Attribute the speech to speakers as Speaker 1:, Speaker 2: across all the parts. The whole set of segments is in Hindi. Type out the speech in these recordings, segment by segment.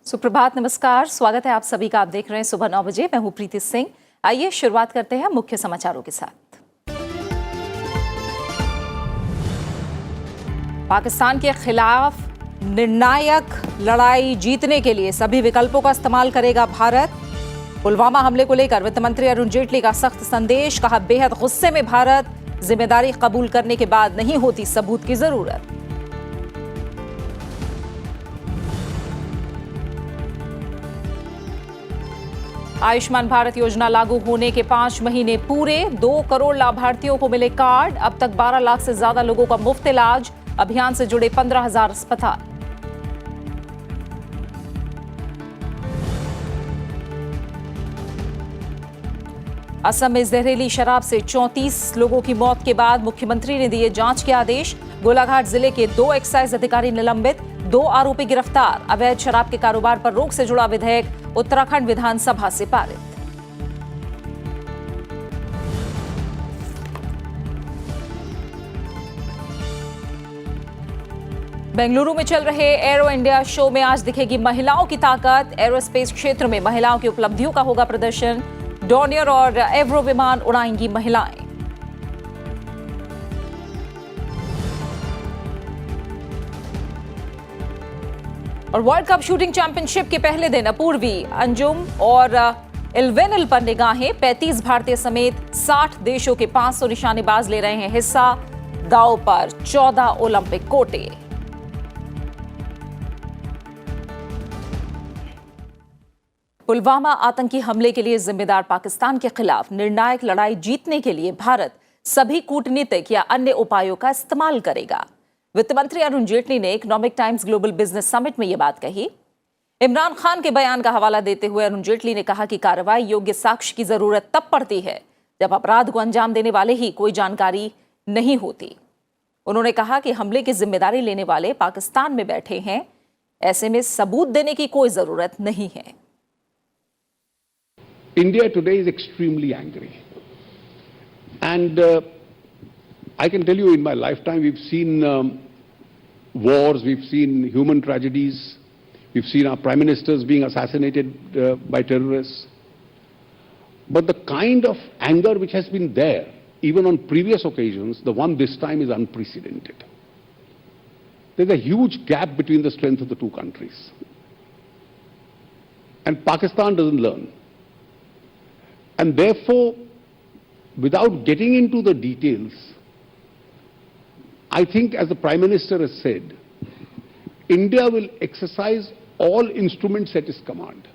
Speaker 1: सुप्रभात, नमस्कार, स्वागत है आप सभी का। आप देख रहे हैं सुबह 9 बजे। मैं हूं प्रीति सिंह। आइए शुरुआत करते हैं मुख्य समाचारों के साथ। पाकिस्तान के खिलाफ निर्णायक लड़ाई जीतने के लिए सभी विकल्पों का इस्तेमाल करेगा भारत। पुलवामा हमले को लेकर वित्त मंत्री अरुण जेटली का सख्त संदेश, कहा बेहद गुस्से में भारत, जिम्मेदारी कबूल करने के बाद नहीं होती सबूत की जरूरत। आयुष्मान भारत योजना लागू होने के 5 महीने पूरे, 2 करोड़ लाभार्थियों को मिले कार्ड। अब तक 12 लाख से ज्यादा लोगों का मुफ्त इलाज। अभियान से जुड़े 15,000 अस्पताल। असम में जहरीली शराब से 34 लोगों की मौत के बाद मुख्यमंत्री ने दिए जांच के आदेश। गोलाघाट जिले के 2 एक्साइज अधिकारी निलंबित, 2 आरोपी गिरफ्तार। अवैध शराब के कारोबार पर रोक से जुड़ा विधेयक उत्तराखंड विधानसभा से पारित। बेंगलुरु में चल रहे एरो इंडिया शो में आज दिखेगी महिलाओं की ताकत। एरोस्पेस क्षेत्र में महिलाओं की उपलब्धियों का होगा प्रदर्शन। डॉर्नियर और एवरो विमान उड़ाएंगी महिलाएं। और वर्ल्ड कप शूटिंग चैंपियनशिप के पहले दिन अपूर्वी, अंजुम और इल्वेनिल पर निगाहें। 35 भारतीय समेत 60 देशों के 500 निशानेबाज ले रहे हैं हिस्सा। दांव पर 14 ओलंपिक कोटे। पुलवामा आतंकी हमले के लिए जिम्मेदार पाकिस्तान के खिलाफ निर्णायक लड़ाई जीतने के लिए भारत सभी कूटनीतिक या अन्य उपायों का इस्तेमाल करेगा। वित्त मंत्री अरुण जेटली ने economic times global business summit में यह बात कही। इमरान खान के बयान का हवाला देते हुए अरुण जेटली ने कहा कि कार्रवाई योग्य साक्ष्य की जरूरत तब पड़ती है जब अपराध को अंजाम देने वाले ही कोई जानकारी नहीं होती। उन्होंने कहा कि हमले की जिम्मेदारी लेने वाले पाकिस्तान में बैठे हैं, ऐसे में सबूत देने की कोई जरूरत नहीं है।
Speaker 2: India today is extremely angry, and I can tell you, in my lifetime, we've seen wars, we've seen human tragedies, we've seen our prime ministers being assassinated by terrorists. But the kind of anger which has been there, even on previous occasions, the one this time is unprecedented. There's a huge gap between the strength of the two countries, and Pakistan doesn't learn. And therefore, without getting into the details, I think, as the Prime Minister has said, India will exercise all instruments at its command.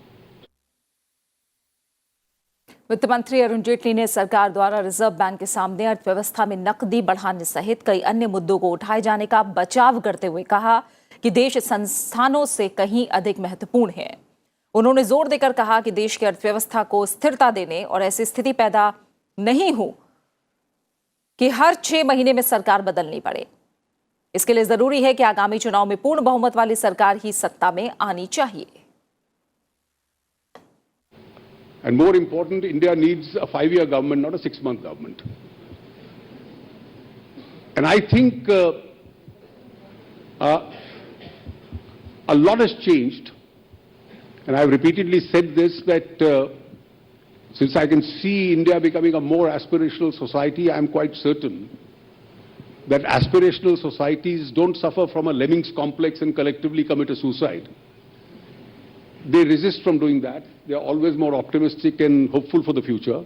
Speaker 1: वित्त मंत्री अरुण जेटली ने सरकार द्वारा रिजर्व बैंक के सामने अर्थव्यवस्था में नकदी बढ़ाने सहित कई अन्य मुद्दों को उठाए जाने का बचाव करते हुए कहा कि देश संस्थानों से कहीं अधिक महत्वपूर्ण है। उन्होंने जोर देकर कहा कि देश की अर्थव्यवस्था को स्थिरता देने और ऐसी स्थिति पैदा नहीं हो कि हर 6 महीने में सरकार बदलनी पड़े। इसके लिए जरूरी है कि आगामी चुनाव में पूर्ण बहुमत वाली सरकार ही सत्ता में आनी चाहिए।
Speaker 2: And more important, India needs a 5-year government, not a 6-month government. And I think a lot has changed. And I've repeatedly said this, that since I can see India becoming a more aspirational society, I'm quite certain that aspirational societies don't suffer from a lemmings complex and collectively commit a suicide. They resist from doing that. They are always more optimistic and hopeful for the future.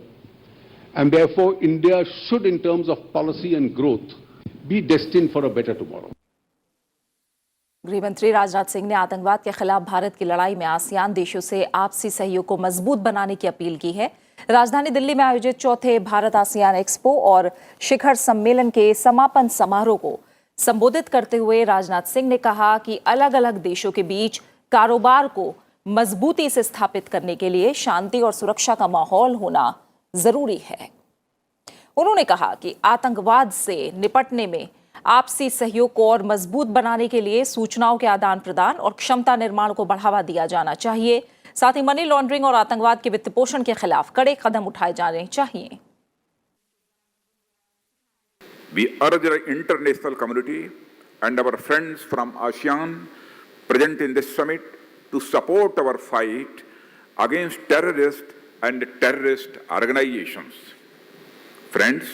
Speaker 2: And therefore, India should, in terms of policy and growth, be destined for a better tomorrow.
Speaker 1: गृह मंत्री राजनाथ सिंह ने आतंकवाद के खिलाफ भारत की लड़ाई में आसियान देशों से आपसी सहयोग को मजबूत बनाने की अपील की है। राजधानी दिल्ली में आयोजित चौथे भारत आसियान एक्सपो और शिखर सम्मेलन के समापन समारोह को संबोधित करते हुए राजनाथ सिंह ने कहा कि अलग अलग देशों के बीच कारोबार को मजबूती से स्थापित करने के लिए शांति और सुरक्षा का माहौल होना जरूरी है। उन्होंने कहा कि आतंकवाद से निपटने में आपसी सहयोग को और मजबूत बनाने के लिए सूचनाओं के आदान प्रदान और क्षमता निर्माण को बढ़ावा दिया जाना चाहिए। साथ ही मनी लॉन्ड्रिंग और आतंकवाद के वित्त पोषण के खिलाफ कड़े कदम उठाए जाने चाहिए।
Speaker 3: We urge the international community and our friends from ASEAN present in this summit to support our fight against terrorists and terrorist organizations. Friends,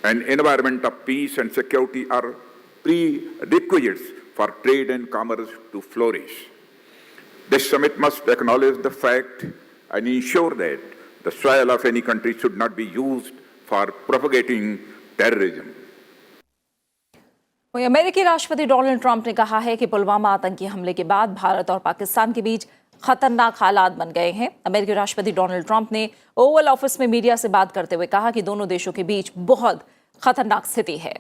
Speaker 3: an environment of peace and security are prerequisites for trade and commerce to flourish. This summit must acknowledge the fact and ensure that the soil of any country should not be used for propagating terrorism.
Speaker 1: वहीं अमेरिकी राष्ट्रपति डोनाल्ड ट्रंप ने कहा है कि पुलवामा आतंकी हमले के बाद भारत और पाकिस्तान के बीच खतरनाक हालात बन गए हैं। अमेरिकी राष्ट्रपति डोनाल्ड ट्रंप ने ओवल ऑफिस में मीडिया से बात करते हुए कहा कि दोनों देशों के बीच बहुत खतरनाक स्थिति है।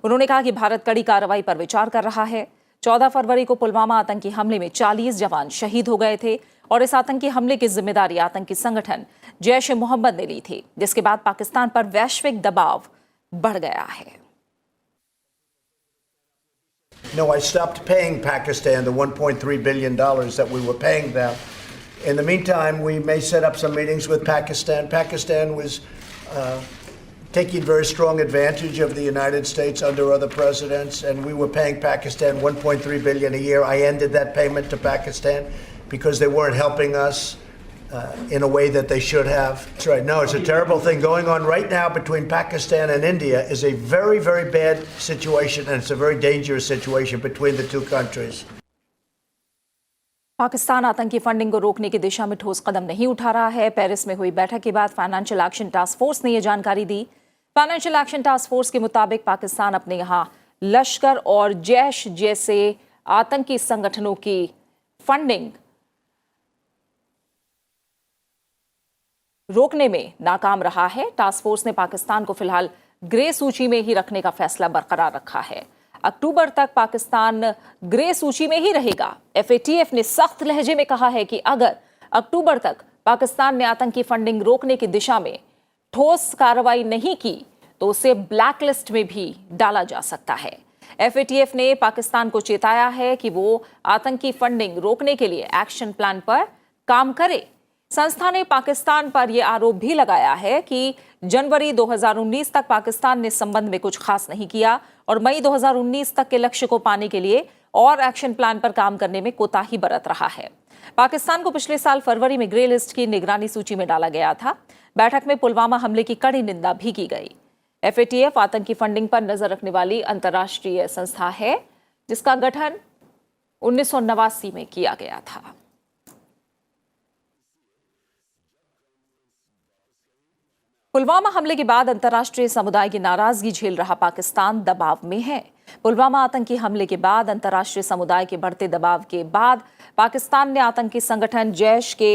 Speaker 1: उन्होंने कहा कि भारत कड़ी कार्रवाई पर विचार कर रहा है। 14 फरवरी को पुलवामा आतंकी हमले में 40 जवान शहीद हो गए थे और इस आतंकी हमले की जिम्मेदारी आतंकी संगठन जैश ए मोहम्मद ने ली थी, जिसके बाद पाकिस्तान पर वैश्विक दबाव बढ़ गया है।
Speaker 4: No, I stopped paying Pakistan the $1.3 billion that we were paying them. In the meantime, we may set up some meetings with Pakistan. Pakistan was taking very strong advantage of the United States under other presidents, and we were paying Pakistan $1.3 billion a year. I ended that payment to Pakistan because they weren't helping us in a way that they should have. That's right. No, it's a terrible thing going on right now between Pakistan and India is a very, very bad situation, and it's a very dangerous situation between the two countries.
Speaker 1: Pakistan आतंकी फंडिंग को रोकने की दिशा में ठोस कदम नहीं उठा रहा है। पेरिस में हुई बैठक के बाद फाइनेंशियल एक्शन टास्क फोर्स ने यह जानकारी दी। फाइनेंशियल एक्शन टास्क फोर्स के मुताबिक पाकिस्तान अपने यहां लश्कर और जैश जैसे आतंकी संगठनों की फंडिंग रोकने में नाकाम रहा है। टास्क फोर्स ने पाकिस्तान को फिलहाल ग्रे सूची में ही रखने का फैसला बरकरार रखा है। अक्टूबर तक पाकिस्तान ग्रे सूची में ही रहेगा। FATF ने सख्त लहजे में कहा है कि अगर अक्टूबर तक पाकिस्तान ने आतंकी फंडिंग रोकने की दिशा में ठोस कार्रवाई नहीं की तो उसे ब्लैकलिस्ट में भी डाला जा सकता है। FATF ने पाकिस्तान को चेताया है कि वो आतंकी फंडिंग रोकने के लिए एक्शन प्लान पर काम करे। संस्था ने पाकिस्तान पर यह आरोप भी लगाया है कि जनवरी 2019 तक पाकिस्तान ने संबंध में कुछ खास नहीं किया और मई 2019 तक के लक्ष्य को पाने के लिए और एक्शन प्लान पर काम करने में कोताही बरत रहा है। पाकिस्तान को पिछले साल फरवरी में ग्रे लिस्ट की निगरानी सूची में डाला गया था। बैठक में पुलवामा हमले की कड़ी निंदा भी की गई। FATF आतंकी फंडिंग पर नजर रखने वाली अंतर्राष्ट्रीय संस्था है जिसका गठन 1989 में किया गया था। पुलवामा हमले के बाद अंतर्राष्ट्रीय समुदाय की नाराजगी झेल रहा पाकिस्तान दबाव में है। पुलवामा आतंकी हमले के बाद अंतर्राष्ट्रीय समुदाय के बढ़ते दबाव के बाद पाकिस्तान ने आतंकी संगठन जैश के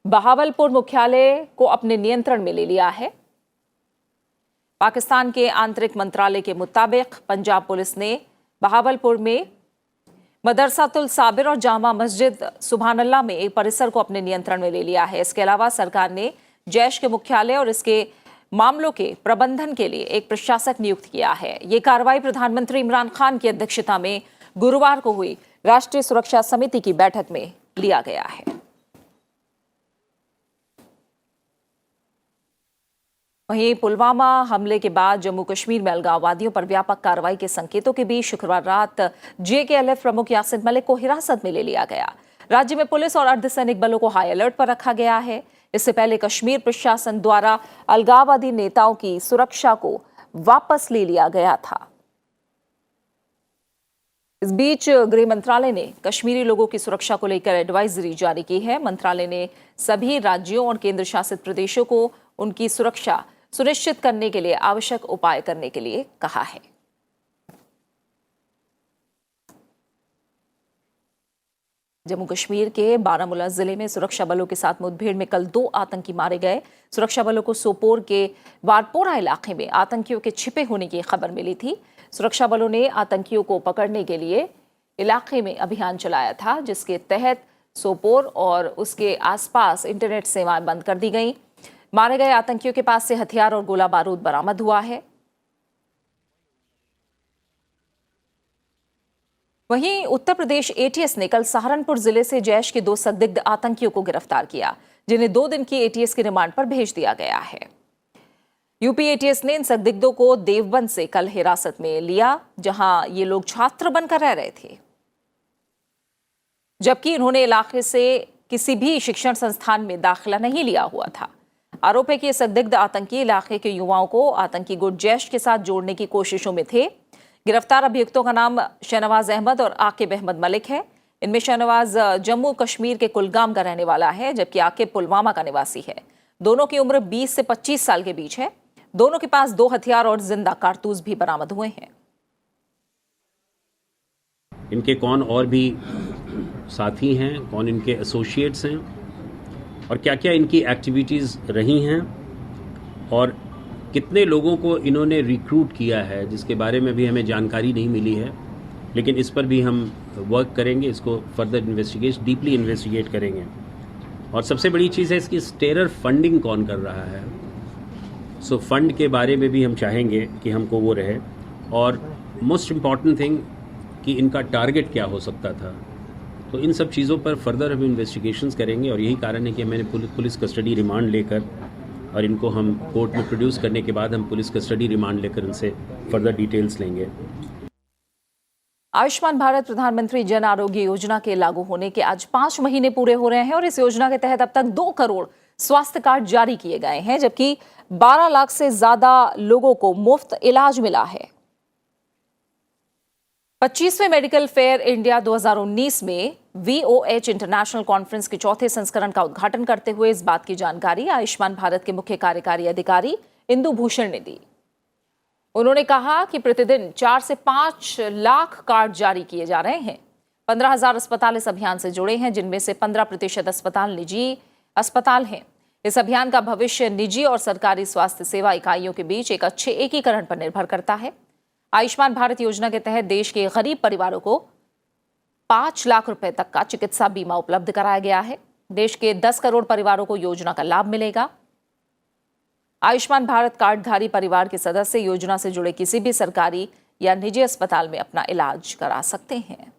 Speaker 1: बहावलपुर मुख्यालय को अपने नियंत्रण में ले लिया है। पाकिस्तान के आंतरिक मंत्रालय के मुताबिक पंजाब पुलिस ने बहावलपुर में मदरसातुल साबिर और जामा मस्जिद सुभानअल्लाह में एक परिसर को अपने नियंत्रण में ले लिया है। इसके अलावा सरकार ने जैश के मुख्यालय और इसके मामलों के प्रबंधन के लिए एक प्रशासक नियुक्त किया है। ये कार्रवाई प्रधानमंत्री इमरान खान की अध्यक्षता में गुरुवार को हुई राष्ट्रीय सुरक्षा समिति की बैठक में लिया गया है। वहीं पुलवामा हमले के बाद जम्मू कश्मीर में अलगाववादियों पर व्यापक कार्रवाई के संकेतों के बीच शुक्रवार रात JKLF प्रमुख यासिन मलिक को हिरासत में ले लिया गया। राज्य में पुलिस और अर्धसैनिक बलों को हाई अलर्ट पर रखा गया है। इससे पहले कश्मीर प्रशासन द्वारा अलगाववादी नेताओं की सुरक्षा को वापस ले लिया गया था। इस बीच गृह मंत्रालय ने कश्मीरी लोगों की सुरक्षा को लेकर एडवाइजरी जारी की है। मंत्रालय ने सभी राज्यों और केंद्र शासित प्रदेशों को उनकी सुरक्षा सुनिश्चित करने के लिए आवश्यक उपाय करने के लिए कहा है। जम्मू कश्मीर के बारामूला जिले में सुरक्षा बलों के साथ मुठभेड़ में कल 2 आतंकी मारे गए। सुरक्षा बलों को सोपोर के वारपोरा इलाके में आतंकियों के छिपे होने की खबर मिली थी। सुरक्षा बलों ने आतंकियों को पकड़ने के लिए इलाके में अभियान चलाया था, जिसके तहत सोपोर और उसके आसपास इंटरनेट सेवाएं बंद कर दी गईं। मारे गए आतंकियों के पास से हथियार और गोला बारूद बरामद हुआ है। वहीं उत्तर प्रदेश ATS ने कल सहारनपुर जिले से जैश के 2 संदिग्ध आतंकियों को गिरफ्तार किया, जिन्हें 2 दिन की ATS के रिमांड पर भेज दिया गया है। यूपी ATS ने इन संदिग्धों को देवबंद से कल हिरासत में लिया, जहां ये लोग छात्र बनकर रह रहे थे। जबकि इन्होंने इलाके से किसी भी शिक्षण संस्थान में दाखिला नहीं लिया हुआ था। आरोप है कि ये संदिग्ध आतंकी इलाके के युवाओं को आतंकी गुट जैश के साथ जोड़ने की कोशिशों में थे। गिरफ्तार अभियुक्तों का नाम शहनवाज अहमद और आकिब अहमद मलिक है। इनमें शहनवाज जम्मू कश्मीर के कुलगाम का रहने वाला है, जबकि आकिब पुलवामा का निवासी है। दोनों की उम्र 20 से 25 साल के बीच है। दोनों के पास 2 हथियार और जिंदा कारतूस भी बरामद हुए हैं।
Speaker 5: इनके कौन और भी साथी हैं, कौन इनके एसोसिएट्स हैं और क्या क्या इनकी एक्टिविटीज़ रही हैं और कितने लोगों को इन्होंने रिक्रूट किया है, जिसके बारे में भी हमें जानकारी नहीं मिली है। लेकिन इस पर भी हम वर्क करेंगे, इसको फर्दर डीपली इन्वेस्टिगेट करेंगे। और सबसे बड़ी चीज़ है इसकी टेरर फंडिंग कौन कर रहा है। सो फंड के बारे में भी हम चाहेंगे कि हमको वो रहे, और मोस्ट इम्पॉर्टेंट थिंग कि इनका टारगेट क्या हो सकता था। तो इन सब चीज़ों पर फर्दर हम इन्वेस्टिगेशंस करेंगे और यही कारण है कि मैंने पुलिस कस्टडी रिमांड लेकर और इनको हम कोर्ट में प्रोड्यूस करने के बाद हम पुलिस कस्टडी रिमांड लेकर इनसे फर्दर डिटेल्स लेंगे।
Speaker 1: आयुष्मान भारत प्रधानमंत्री जन आरोग्य योजना के लागू होने के आज 5 महीने पूरे हो रहे हैं और इस योजना के तहत अब तक 2 करोड़ स्वास्थ्य कार्ड जारी किए गए हैं, जबकि 12 लाख से ज्यादा लोगों को मुफ्त इलाज मिला है। 25वें मेडिकल फेयर इंडिया 2019 में VOH इंटरनेशनल कॉन्फ्रेंस के 4थे संस्करण का उद्घाटन करते हुए इस बात की जानकारी आयुष्मान भारत के मुख्य कार्यकारी अधिकारी इंदु भूषण ने दी। उन्होंने कहा कि प्रतिदिन 4 से 5 लाख कार्ड जारी किए जा रहे हैं। 15,000 अस्पताल इस अभियान से जुड़े हैं, जिनमें से 15% अस्पताल निजी अस्पताल हैं। इस अभियान का भविष्य निजी और सरकारी स्वास्थ्य सेवा इकाइयों के बीच एक अच्छे एकीकरण पर निर्भर करता है। आयुष्मान भारत योजना के तहत देश के गरीब परिवारों को 5 लाख रुपए तक का चिकित्सा बीमा उपलब्ध कराया गया है। देश के 10 करोड़ परिवारों को योजना का लाभ मिलेगा। आयुष्मान भारत कार्डधारी परिवार के सदस्य योजना से जुड़े किसी भी सरकारी या निजी अस्पताल में अपना इलाज करा सकते हैं।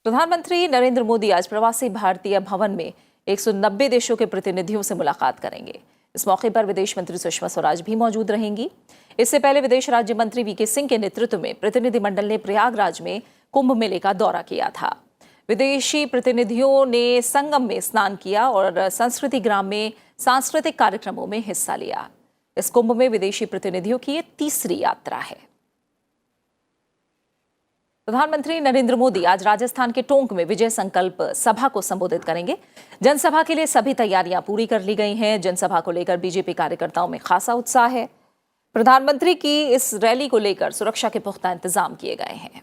Speaker 1: प्रधानमंत्री नरेंद्र मोदी आज प्रवासी भारतीय भवन में 190 देशों के प्रतिनिधियों से मुलाकात करेंगे। इस मौके पर विदेश मंत्री सुषमा स्वराज भी मौजूद रहेंगी। इससे पहले विदेश राज्य मंत्री वीके सिंह के नेतृत्व में प्रतिनिधिमंडल ने प्रयागराज में कुंभ मेले का दौरा किया था। विदेशी प्रतिनिधियों ने संगम में स्नान किया और संस्कृति ग्राम में सांस्कृतिक कार्यक्रमों में हिस्सा लिया। इस कुंभ में विदेशी प्रतिनिधियों की ये तीसरी यात्रा है। प्रधानमंत्री नरेंद्र मोदी आज राजस्थान के टोंक में विजय संकल्प सभा को संबोधित करेंगे। जनसभा के लिए सभी तैयारियां पूरी कर ली गई हैं। जनसभा को लेकर बीजेपी कार्यकर्ताओं में खासा उत्साह है। प्रधानमंत्री की इस रैली को लेकर सुरक्षा के पुख्ता इंतजाम किए गए हैं।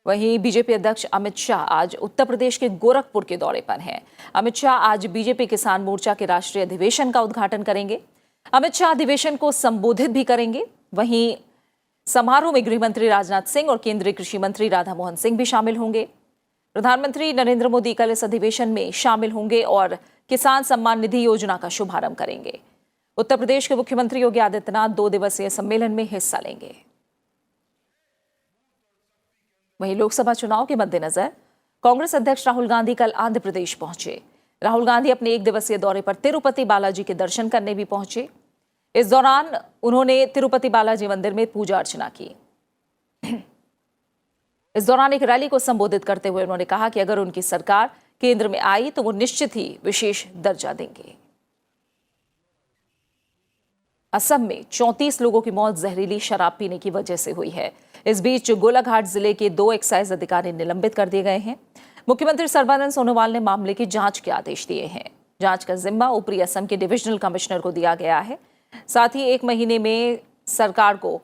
Speaker 1: वहीं बीजेपी अध्यक्ष अमित शाह आज उत्तर प्रदेश के गोरखपुर के दौरे पर हैं। अमित शाह आज बीजेपी किसान मोर्चा के राष्ट्रीय अधिवेशन का उद्घाटन करेंगे। अमित शाह अधिवेशन को संबोधित भी करेंगे। वहीं समारोह में गृह मंत्री राजनाथ सिंह और केंद्रीय कृषि मंत्री राधा मोहन सिंह भी शामिल होंगे। प्रधानमंत्री नरेंद्र मोदी कल इस अधिवेशन में शामिल होंगे और किसान सम्मान निधि योजना का शुभारंभ करेंगे। उत्तर प्रदेश के मुख्यमंत्री योगी आदित्यनाथ 2 दिवसीय सम्मेलन में हिस्सा लेंगे। वहीं लोकसभा चुनाव के मद्देनजर कांग्रेस अध्यक्ष राहुल गांधी कल आंध्र प्रदेश पहुंचे। राहुल गांधी अपने 1 दिवसीय दौरे पर तिरुपति बालाजी के दर्शन करने भी पहुंचे। इस दौरान उन्होंने तिरुपति बालाजी मंदिर में पूजा अर्चना की। इस दौरान एक रैली को संबोधित करते हुए उन्होंने कहा कि अगर उनकी सरकार केंद्र में आई तो वो निश्चित ही विशेष दर्जा देंगे। असम में 34 लोगों की मौत जहरीली शराब पीने की वजह से हुई है। इस बीच गोलाघाट जिले के 2 एक्साइज अधिकारी निलंबित कर दिए गए हैं। मुख्यमंत्री सर्बानंद सोनोवाल ने मामले की जांच के आदेश दिए हैं। जांच का जिम्मा ऊपरी असम के डिविजनल कमिश्नर को दिया गया है। साथ ही 1 महीने में सरकार को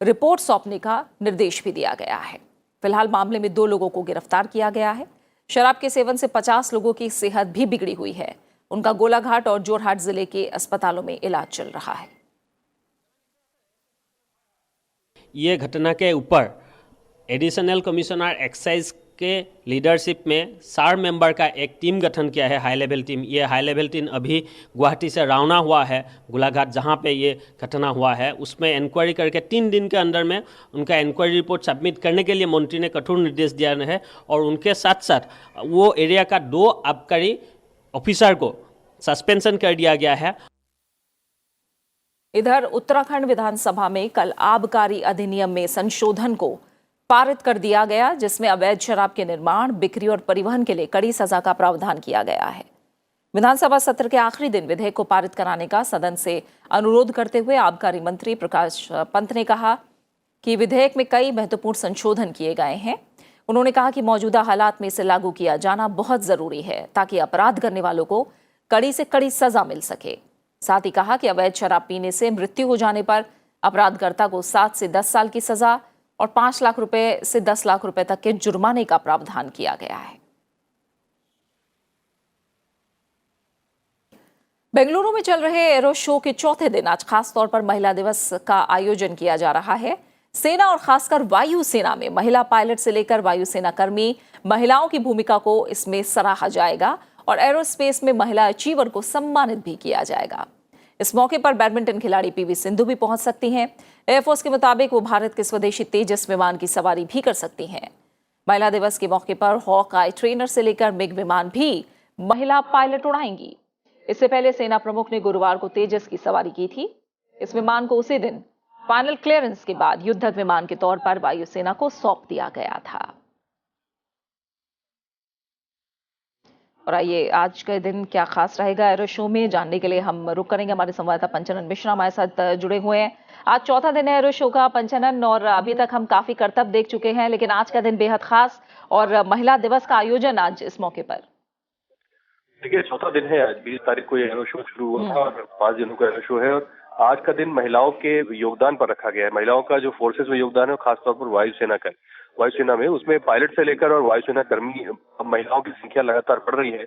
Speaker 1: रिपोर्ट सौंपने का निर्देश भी दिया गया है। फिलहाल मामले में 2 लोगों को गिरफ्तार किया गया है। शराब के सेवन से 50 लोगों की सेहत भी बिगड़ी हुई है। उनका गोलाघाट और जोरहाट जिले के अस्पतालों में इलाज चल रहा है।
Speaker 6: ये घटना के ऊपर एडिशनल कमिश्नर एक्साइज के लीडरशिप में 4 मेंबर का एक टीम गठन किया है, हाई लेवल टीम। ये हाई लेवल टीम अभी गुवाहाटी से रवाना हुआ है गोलाघाट, जहाँ पे ये घटना हुआ है। उसमें इंक्वायरी करके 3 दिन के अंदर में उनका इंक्वायरी रिपोर्ट सबमिट करने के लिए मंत्री ने कठोर निर्देश दिया है। और उनके साथ साथ वो एरिया का 2 आबकारी ऑफिसर को सस्पेंशन कर दिया गया है।
Speaker 1: इधर उत्तराखंड विधानसभा में कल आबकारी अधिनियम में संशोधन को पारित कर दिया गया, जिसमें अवैध शराब के निर्माण, बिक्री और परिवहन के लिए कड़ी सजा का प्रावधान किया गया है। विधानसभा सत्र के आखिरी दिन विधेयक को पारित कराने का सदन से अनुरोध करते हुए आबकारी मंत्री प्रकाश पंत ने कहा कि विधेयक में कई महत्वपूर्ण संशोधन किए गए हैं। उन्होंने कहा कि मौजूदा हालात में इसे लागू किया जाना बहुत जरूरी है ताकि अपराध करने वालों को कड़ी से कड़ी सजा मिल सके। साथ ही कहा कि अवैध शराब पीने से मृत्यु हो जाने पर अपराधकर्ता को 7 से 10 साल की सजा और 5 लाख रुपए से 10 लाख रुपए तक के जुर्माने का प्रावधान किया गया है। बेंगलुरु में चल रहे एरो शो के चौथे दिन आज खास तौर पर महिला दिवस का आयोजन किया जा रहा है। सेना और खासकर वायुसेना में महिला पायलट से लेकर वायुसेना कर्मी महिलाओं की भूमिका को इसमें सराहा जाएगा और एरोस्पेस में महिला अचीवर को सम्मानित भी किया जाएगा। इस मौके पर बैडमिंटन खिलाड़ी पीवी सिंधु भी पहुंच सकती हैं। एयरफोर्स के मुताबिक वो भारत के स्वदेशी तेजस विमान की सवारी भी कर सकती हैं। महिला दिवस के मौके पर हॉक आई ट्रेनर से लेकर मिग विमान भी महिला पायलट उड़ाएंगी। इससे पहले सेना प्रमुख ने गुरुवार को तेजस की सवारी की थी। इस विमान को उसी दिन फाइनल क्लियरेंस के बाद युद्धक विमान के तौर पर वायुसेना को सौंप दिया गया था। और आइए आज के दिन क्या खास रहेगा एरो शो में जानने के लिए हम रुक करेंगे। हमारे संवाददाता पंचनन मिश्रा हमारे साथ जुड़े हुए हैं। आज चौथा दिन है एरो शो का पंचनन, और अभी तक हम काफी करतब देख चुके हैं, लेकिन आज का दिन बेहद खास और महिला दिवस का आयोजन आज इस मौके पर।
Speaker 7: देखिए, चौथा दिन है आज। 20 तारीख को ये एरो शो शुरू हुआ था और 5 दिनों का एरो शो है। और आज का दिन महिलाओं के योगदान पर रखा गया है। महिलाओं का जो फोर्सेस में योगदान है, खासतौर पर वायुसेना में उसमें पायलट से लेकर और वायुसेना कर्मी महिलाओं की संख्या लगातार बढ़ रही है।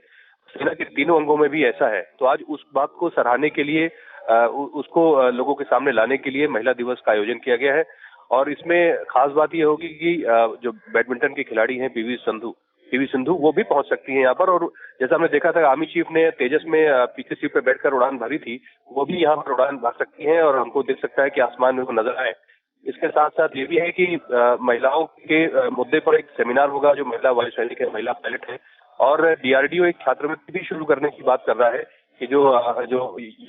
Speaker 7: सेना के तीनों अंगों में भी ऐसा है। तो आज उस बात को सराहने के लिए, उसको लोगों के सामने लाने के लिए महिला दिवस का आयोजन किया गया है। और इसमें खास बात यह होगी कि जो बैडमिंटन की खिलाड़ी हैं पीवी सिंधु, वो भी पहुंच सकती हैं यहाँ पर। और जैसा हमने देखा था, आर्मी चीफ ने तेजस में पीछे सीट पर बैठकर उड़ान भरी थी, वो भी यहाँ पर उड़ान भर सकती हैं और हमको देख सकता है कि आसमान में वो नजर आए। इसके साथ साथ ये भी है कि महिलाओं के मुद्दे पर एक सेमिनार होगा। जो महिला वायुसैनिक है, महिला पायलट है, और डीआरडीओ एक छात्रवृत्ति भी शुरू करने की बात कर रहा है कि जो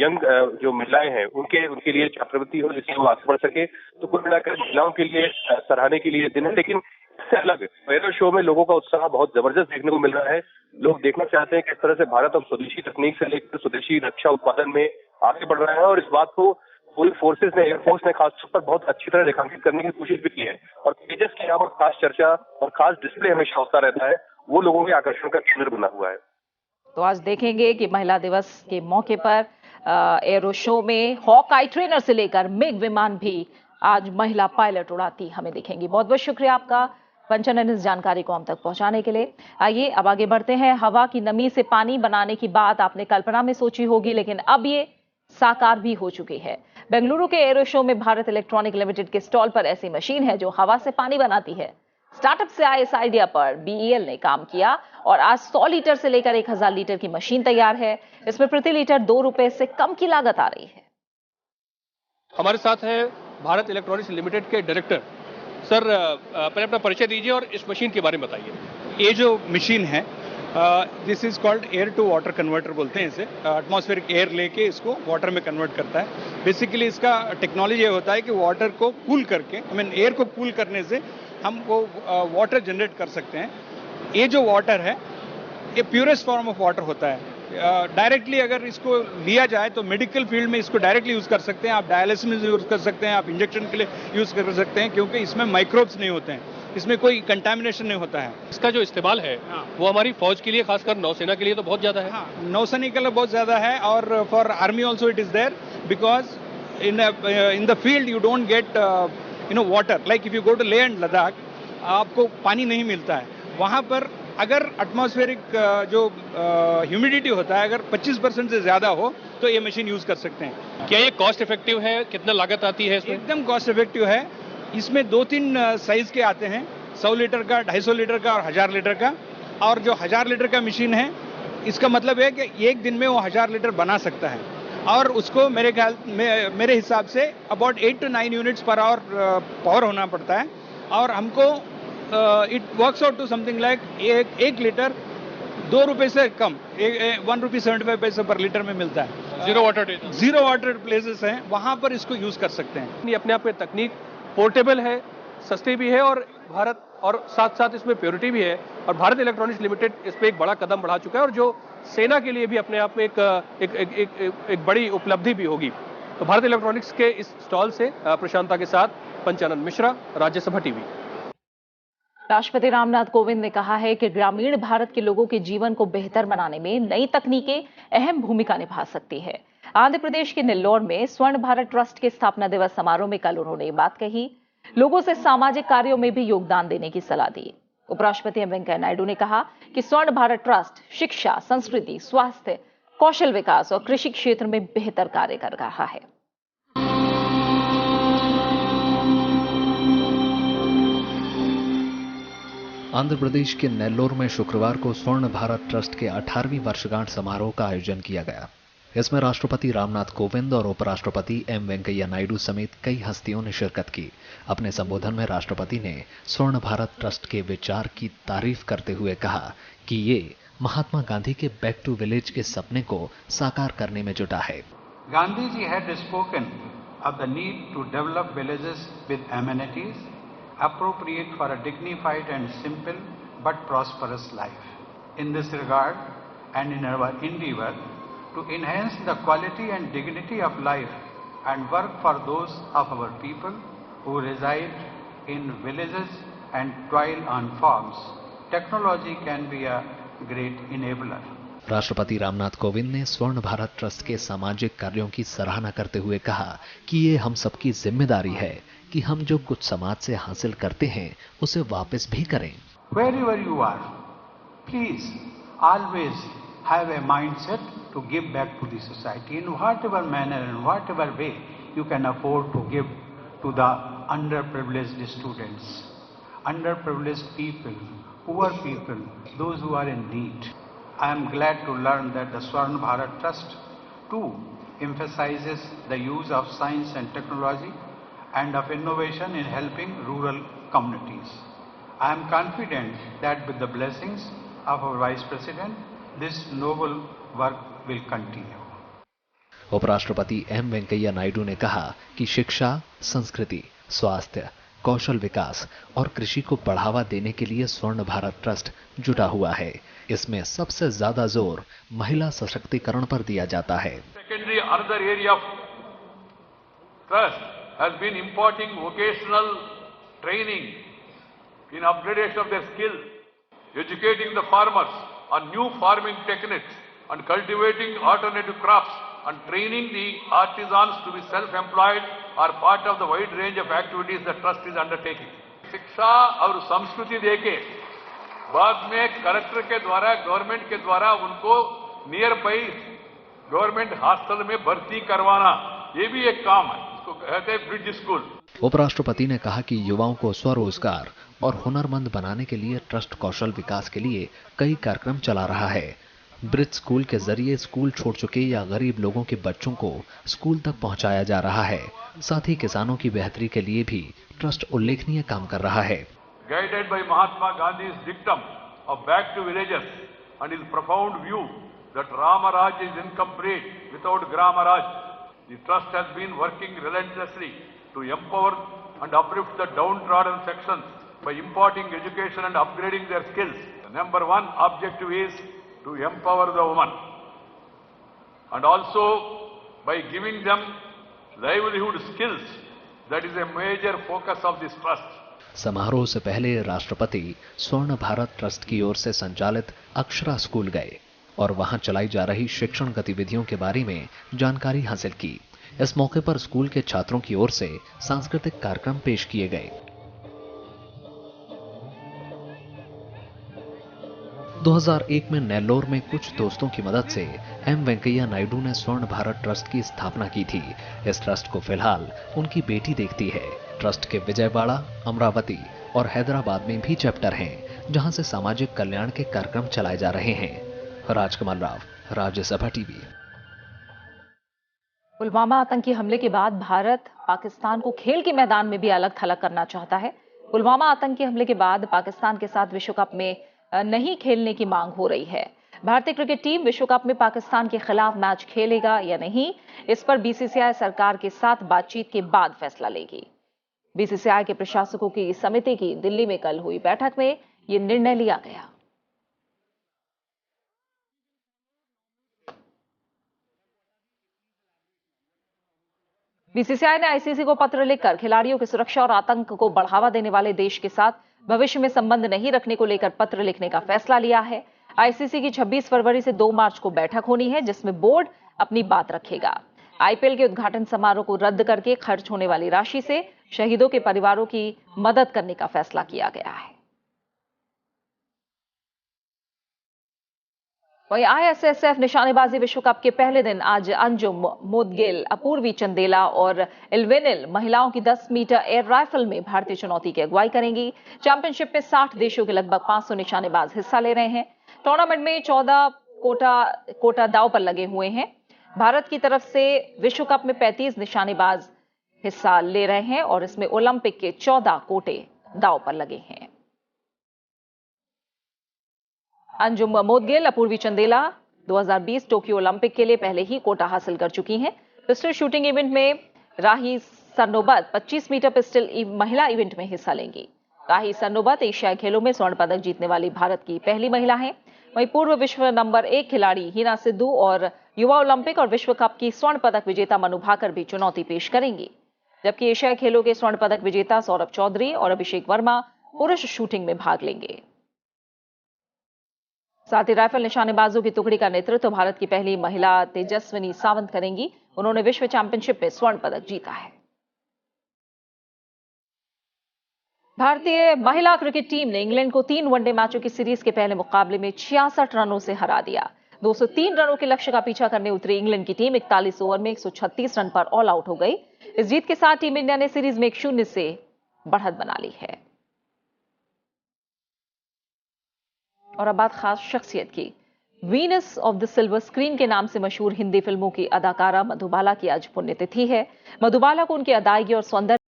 Speaker 7: यंग जो महिलाएं हैं उनके लिए छात्रवृत्ति हो, जिससे वो आगे बढ़ सके। तो कुल मिलाकर महिलाओं के लिए सराहने के लिए दिन है। लेकिन इससे अलग एरो शो में लोगों का उत्साह बहुत जबरदस्त देखने को मिल रहा है। लोग देखना चाहते हैं किस तरह से भारत अब स्वदेशी तकनीक से लेकर स्वदेशी रक्षा उत्पादन में आगे बढ़ रहा है। और इस बात को पूरी फोर्सेस ने, एयरफोर्स ने खासतौर पर बहुत अच्छी तरह रेखांकित करने की कोशिश भी की है। और तेजस की यहाँ पर खास चर्चा और खास डिस्प्ले हमेशा होता रहता है, वो लोगों के आकर्षण का केंद्र बना हुआ है।
Speaker 1: तो आज देखेंगे कि महिला दिवस के मौके पर एरो शो में हॉक आई ट्रेनर से लेकर मिग विमान भी आज महिला पायलट उड़ाती हमें दिखेंगी। बहुत बहुत शुक्रिया आपका पंचनन इस जानकारी को हम तक पहुंचाने के लिए। आइए अब आगे बढ़ते हैं। हवा की नमी से पानी बनाने की बात आपने कल्पना में सोची होगी, लेकिन अब ये साकार भी हो चुकी है। बेंगलुरु के एरो शो में भारत इलेक्ट्रॉनिक लिमिटेड के स्टॉल पर ऐसी मशीन है जो हवा से पानी बनाती है। स्टार्टअप से आए इस आइडिया पर बीईएल ने काम किया और आज 100 लीटर से लेकर 1000 लीटर की मशीन तैयार है। इसमें प्रति लीटर 2 रुपए से कम की लागत आ रही है।
Speaker 8: हमारे साथ है भारत इलेक्ट्रॉनिक्स लिमिटेड के डायरेक्टर। सर, पहले अपना परिचय दीजिए और इस मशीन के बारे में बताइए।
Speaker 9: ये जो मशीन है, this is called air to water converter बोलते हैं इसे। एटमॉस्फेरिक एयर लेके इसको वाटर में कन्वर्ट करता है। बेसिकली इसका टेक्नोलॉजी ये होता है कि वाटर को कूल करके, एयर को कूल करने से हम वो वाटर जनरेट कर सकते हैं। ये जो वाटर है, ये प्योरेस्ट फॉर्म ऑफ वाटर होता है। डायरेक्टली अगर इसको लिया जाए तो मेडिकल फील्ड में इसको डायरेक्टली यूज कर सकते हैं। आप डायलिसिस में यूज कर सकते हैं, आप इंजेक्शन के लिए यूज कर सकते हैं, क्योंकि इसमें माइक्रोब्स नहीं होते हैं, इसमें कोई कंटामिनेशन नहीं होता है।
Speaker 8: इसका जो इस्तेमाल है वो हमारी फौज के लिए, खासकर नौसेना के लिए तो बहुत ज्यादा है।
Speaker 9: नौसेना के लिए बहुत ज्यादा है, और for army also it is there, because in the field you don't get water. Like if you go to Leh and Ladakh, आपको पानी नहीं मिलता है। वहां पर अगर एटमॉस्फेरिक जो ह्यूमिडिटी होता है, अगर 25% से ज्यादा हो तो ये मशीन यूज कर सकते हैं।
Speaker 8: क्या ये कॉस्ट इफेक्टिव है? कितना लागत आती है इसमें?
Speaker 9: एकदम कॉस्ट इफेक्टिव है। इसमें 2-3 साइज के आते हैं, 100 लीटर का, 250 लीटर का और 1000 लीटर का। और जो 1000 लीटर का मशीन है, इसका मतलब है कि एक दिन में वो 1000 लीटर बना सकता है। और उसको मेरे हिसाब से about 8 to 9 units per hour power होना पड़ता है। और हमको it works out to something like 1 litre ₹2 से कम 1 रुपी 75 पैसे पर लीटर में मिलता है। जीरो वाटर प्लेसेस हैं, वहां पर इसको यूज कर सकते हैं।
Speaker 8: ये अपने आप में तकनीक पोर्टेबल है, सस्ती भी है और साथ साथ इसमें प्योरिटी भी है और भारत इलेक्ट्रॉनिक्स लिमिटेड इस पे एक बड़ा कदम बढ़ा चुका है और जो सेना के लिए भी अपने आप में एक बड़ी उपलब्धि भी होगी। तो भारत इलेक्ट्रॉनिक्स के इस स्टॉल से प्रशांता के साथ पंचानंद मिश्रा, राज्यसभा टीवी।
Speaker 1: राष्ट्रपति रामनाथ कोविंद ने कहा है कि ग्रामीण भारत के लोगों के जीवन को बेहतर बनाने में नई तकनीकें अहम भूमिका निभा सकती है। आंध्र प्रदेश के नेल्लोर में स्वर्ण भारत ट्रस्ट के स्थापना दिवस समारोह में कल उन्होंने ये बात कही। लोगों से सामाजिक कार्यों में भी योगदान देने की सलाह दी। उपराष्ट्रपति एम वेंकैया नायडू ने कहा कि स्वर्ण भारत ट्रस्ट शिक्षा, संस्कृति, स्वास्थ्य, कौशल विकास और कृषि क्षेत्र में बेहतर कार्य कर रहा है।
Speaker 10: आंध्र प्रदेश के नेल्लोर में शुक्रवार को स्वर्ण भारत ट्रस्ट के 18वीं वर्षगांठ समारोह का आयोजन किया गया। इसमें राष्ट्रपति रामनाथ कोविंद और उपराष्ट्रपति एम वेंकैया नायडू समेत कई हस्तियों ने शिरकत की। अपने संबोधन में राष्ट्रपति ने स्वर्ण भारत ट्रस्ट के विचार की तारीफ करते हुए कहा कि ये महात्मा गांधी के बैक टू विलेज के सपने को साकार करने में जुटा है।
Speaker 11: Gandhi ji had spoken of the need to develop villages with amenities appropriate for a dignified and simple but prosperous life. In this regard and in our endeavor to enhance the quality and dignity of life and work for those of our people who reside in villages and toil on farms, technology can be a great enabler.
Speaker 10: राष्ट्रपति रामनाथ कोविंद ने स्वर्ण भारत ट्रस्ट के सामाजिक कार्यों की सराहना करते हुए कहा कि ये हम सबकी जिम्मेदारी है कि हम जो कुछ समाज से हासिल करते हैं उसे वापस भी करें।
Speaker 11: Wherever you are, please always have a mindset to give back to the society in whatever manner and whatever way you can afford to give to the underprivileged students, underprivileged people, poor people, those who are in need. I am glad to learn that the Swarna Bharat Trust too emphasizes the use of science and technology and of innovation in helping rural communities. I am confident that with the blessings of our Vice President, this noble work will continue.
Speaker 10: उपराष्ट्रपति एम वेंकैया नायडू ने कहा कि शिक्षा, संस्कृति, स्वास्थ्य, कौशल विकास और कृषि को बढ़ावा देने के लिए स्वर्ण भारत ट्रस्ट जुटा हुआ है। इसमें सबसे ज्यादा जोर महिला सशक्तिकरण पर दिया जाता है।
Speaker 12: Secondary, another area of trust has been imparting vocational training in upgradation of their skills, educating the farmers on new farming techniques and cultivating alternative crops and training the artisans to be self-employed are part of the wide range of activities the trust is undertaking. शिक्षा और संस्कृति देके बाद में कलेक्टर के द्वारा, गवर्नमेंट के द्वारा उनको नियर बाई गवर्नमेंट हॉस्टल में भर्ती करवाना, ये भी एक काम है, इसको कहते हैं ब्रिज स्कूल।
Speaker 10: उपराष्ट्रपति ने कहा कि युवाओं को स्वरोजगार और हुनरमंद बनाने के लिए ट्रस्ट कौशल विकास के लिए कई कार्यक्रम चला रहा है। ब्रिज स्कूल के जरिए स्कूल छोड़ चुके या गरीब लोगों के बच्चों को स्कूल तक पहुंचाया जा रहा है। साथ ही किसानों की बेहतरी के लिए भी ट्रस्ट उल्लेखनीय काम कर रहा है।
Speaker 12: Guided by Mahatma Gandhi's dictum of back to villages and his profound view that Rama Raj is incomplete without Grama Raj, the trust has been working relentlessly to empower and uplift the downtrodden sections by imparting education and upgrading their skills. The number one objective is to empower the woman and also by giving them livelihood skills. That is a major focus of this trust.
Speaker 10: समारोह से पहले राष्ट्रपति स्वर्ण भारत ट्रस्ट की ओर से संचालित अक्षरा स्कूल गए और वहां चलाई जा रही शिक्षण गतिविधियों के बारे में जानकारी हासिल की। इस मौके पर स्कूल के छात्रों की ओर से सांस्कृतिक कार्यक्रम पेश किए गए। 2001 में नेल्लोर में कुछ दोस्तों की मदद से एम वेंकैया नायडू ने स्वर्ण भारत ट्रस्ट की स्थापना की थी। इस ट्रस्ट को फिलहाल उनकी बेटी देखती है। ट्रस्ट के विजयवाड़ा, अमरावती और हैदराबाद में भी चैप्टर हैं, जहां से सामाजिक कल्याण के कार्यक्रम चलाए जा रहे हैं। राजकमल राव, राज्यसभा टीवी।
Speaker 1: पुलवामा आतंकी हमले के बाद भारत पाकिस्तान को खेल के मैदान में भी अलग थलग करना चाहता है। पुलवामा आतंकी हमले के बाद पाकिस्तान के साथ विश्व कप में नहीं खेलने की मांग हो रही है। भारतीय क्रिकेट टीम विश्व कप में पाकिस्तान के खिलाफ मैच खेलेगा या नहीं, इस पर बीसीसीआई सरकार के साथ बातचीत के बाद फैसला लेगी। बीसीसीआई के प्रशासकों की समिति की दिल्ली में कल हुई बैठक में यह निर्णय लिया गया। बीसीसीआई ने आईसीसी को पत्र लिखकर खिलाड़ियों की सुरक्षा और आतंक को बढ़ावा देने वाले देश के साथ भविष्य में संबंध नहीं रखने को लेकर पत्र लिखने का फैसला लिया है। आईसीसी की 26 फरवरी से 2 मार्च को बैठक होनी है, जिसमें बोर्ड अपनी बात रखेगा। आईपीएल के उद्घाटन समारोह को रद्द करके खर्च होने वाली राशि से शहीदों के परिवारों की मदद करने का फैसला किया गया है। वहीं आईएसएसएफ निशानेबाजी विश्व कप के पहले दिन आज अंजुम मोदगिल, अपूर्वी चंदेला और इल्वेनिल महिलाओं की 10 मीटर एयर राइफल में भारतीय चुनौती की अगुवाई करेंगी। चैंपियनशिप में 60 देशों के लगभग 500 निशानेबाज हिस्सा ले रहे हैं। टूर्नामेंट में 14 कोटा दांव पर लगे हुए हैं। भारत की तरफ से विश्व कप में 35 निशानेबाज हिस्सा ले रहे हैं और इसमें ओलंपिक के 14 कोटे दांव पर लगे हैं। अंजुम मोदगिल, अपूर्वी चंदेला 2020 टोक्यो ओलंपिक के लिए पहले ही कोटा हासिल कर चुकी हैं। पिस्टल शूटिंग इवेंट में राही सरनोबत 25 मीटर पिस्टल महिला इवेंट में हिस्सा लेंगी। राही सरनोबत एशियाई खेलों में स्वर्ण पदक जीतने वाली भारत की पहली महिला हैं। वहीं पूर्व विश्व नंबर 1 खिलाड़ी हिना सिद्धू और युवा ओलंपिक और विश्व कप की स्वर्ण पदक विजेता मनु भाकर भी चुनौती पेश करेंगी। जबकि एशियाई खेलों के स्वर्ण पदक विजेता सौरभ चौधरी और अभिषेक वर्मा पुरुष शूटिंग में भाग लेंगे। साथ ही राइफल निशानेबाजों की टुकड़ी का नेतृत्व भारत की पहली महिला तेजस्विनी सावंत करेंगी। उन्होंने विश्व चैंपियनशिप में स्वर्ण पदक जीता है। भारतीय महिला क्रिकेट टीम ने इंग्लैंड को 3 वनडे मैचों की सीरीज के पहले मुकाबले में 66 रनों से हरा दिया। 203 रनों के लक्ष्य का पीछा करने उतरी इंग्लैंड की टीम 41 ओवर में 136 रन पर ऑल आउट हो गई। इस जीत के साथ टीम इंडिया ने सीरीज में 1-0 से बढ़त बना ली है। और अब बात खास शख्सियत की। Venus of the silver screen के नाम से मशहूर हिंदी फिल्मों की अदाकारा मधुबाला की आज पुण्यतिथि है। मधुबाला को उनकी अदायगी और सौंदर्य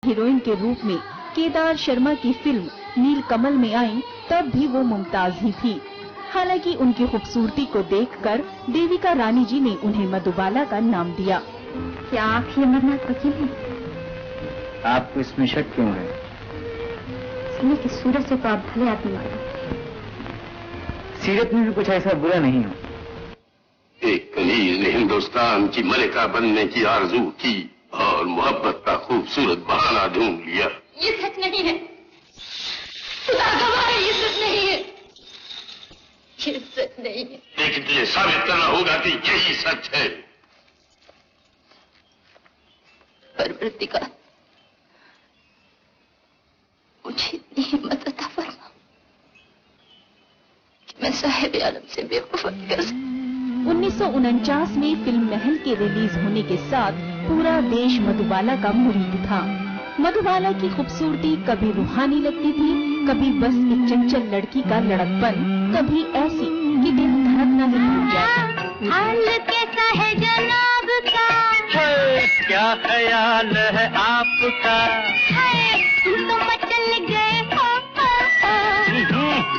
Speaker 13: हीरोइन के रूप में केदार शर्मा की फिल्म नीलकमल में आई, तब भी वो मुमताज ही थी। हालांकि उनकी खूबसूरती को देखकर देविका रानी जी ने उन्हें मधुबाला का नाम दिया। क्या आप ही अमरनाथ वकील हैं?
Speaker 14: आपको इसमें शक क्यों है?
Speaker 13: इसलिए कि सूरज से तो आप भले आदमी वाले।
Speaker 14: सीरत में भी कुछ ऐसा बुरा नहीं हो।
Speaker 15: एक कनीज ने हिंदुस्तान की मलिका बनने की आरजू की और मोहब्बत का खूबसूरत बहाना ढूंढ लिया।
Speaker 16: ये सच नहीं है, खुदा गवाह है, ये सच नहीं है, ये सच नहीं है।
Speaker 15: लेकिन तुझे साबित करना होगा कि यही सच है।
Speaker 16: परवरदिगार, मुझे इतनी हिम्मत अता फरमा कि मैं साहिब आलम से बेवफाई कर सकूं।
Speaker 13: 1949 में फिल्म महल के रिलीज होने के साथ पूरा देश मधुबाला का मुरीद था। मधुबाला की खूबसूरती कभी रूहानी लगती थी, कभी बस एक चंचल लड़की का लड़कपन, कभी ऐसी कि दिल धड़कना ही भूल जाता।
Speaker 16: हाल कैसा है जनाब का?
Speaker 14: क्या ख्याल है आपका?
Speaker 16: तुम तो मचल गए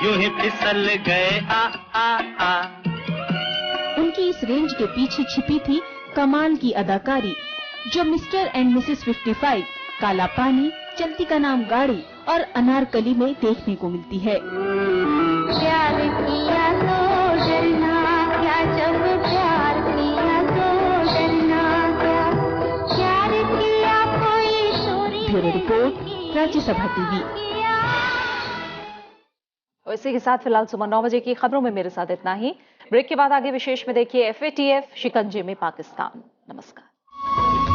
Speaker 14: यूं ही फिसल गए आ।
Speaker 13: उनकी इस रेंज के पीछे छिपी थी कमाल की अदाकारी, जो मिस्टर एंड मिसेस 55, काला पानी, चलती का नाम गाड़ी और अनारकली में देखने को मिलती है।
Speaker 16: प्यार किया तो डरना क्या, जब प्यार किया तो डरना क्या, प्यार किया कोई चोरी।
Speaker 13: Bureau report, Rajya Sabha TV.
Speaker 1: और इसी के साथ फिलहाल सुबह 9 बजे की खबरों में मेरे साथ इतना ही। ब्रेक के बाद आगे विशेष में देखिए FATF शिकंजे में पाकिस्तान। नमस्कार।